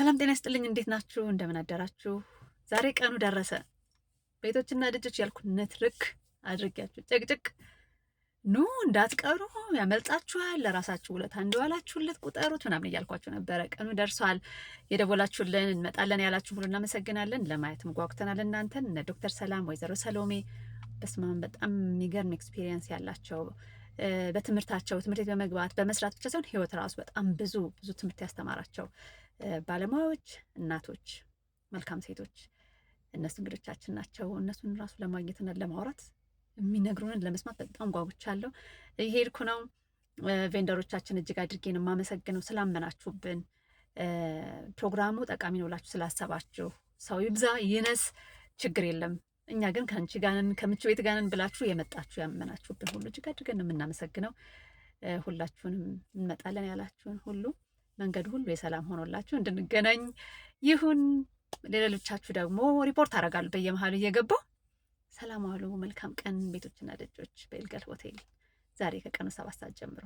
ሰላም ጤና ይስጥልኝ። እንዴት ናችሁ? እንደምን አደራችሁ? ዛሬ ቀኑ ደረሰ። ቤቶችና ደጆች ያልኩት ንትርክ አድርጊያችሁ ጭቅጭቅ ኑ እንዳትቀሩ ያመልጣችኋል፣ ለራሳችሁ ውለታ እንደዋላችሁለት ቁጠሩት ምናምን እያልኳችሁ ነበረ። ቀኑ ደርሷል። የደወላችሁልን እንመጣለን ያላችሁ ሁሉ እናመሰግናለን። ለማየትም ጓጉተናል እናንተን። እነ ዶክተር ሰላም፣ ወይዘሮ ሰሎሜ በስማም በጣም የሚገርም ኤክስፒሪየንስ ያላቸው በትምህርታቸው ትምህርት ቤት በመግባት በመስራት ብቻ ሳይሆን ህይወት ራሱ በጣም ብዙ ትምህርት ያስተማራቸው ባለሙያዎች፣ እናቶች፣ መልካም ሴቶች እነሱ እንግዶቻችን ናቸው። እነሱን ራሱ ለማግኘትና ለማውራት የሚነግሩንን ለመስማት በጣም ጓጉቻለሁ። እየሄድኩ ነው። ቬንደሮቻችን እጅግ አድርጌ ነው የማመሰግነው ስላመናችሁብን። ፕሮግራሙ ጠቃሚ ነው ብላችሁ ስላሰባችሁ። ሰው ይብዛ ይነስ ችግር የለም፣ እኛ ግን ከአንቺ ጋንን ከምቹ ቤት ጋንን ብላችሁ የመጣችሁ ያመናችሁብን ሁሉ እጅግ አድርገን ነው የምናመሰግነው። ሁላችሁንም እንመጣለን ያላችሁን ሁሉ መንገድ ሁሉ የሰላም ሆኖላችሁ እንድንገናኝ ይሁን። ሌሎቻችሁ ደግሞ ሪፖርት አደርጋለሁ በየመሀሉ እየገባው። ሰላም ዋሉ። መልካም ቀን። ቤቶችና ደጆች በይልገል ሆቴል ዛሬ ከቀኑ 7 ሰዓት ጀምሮ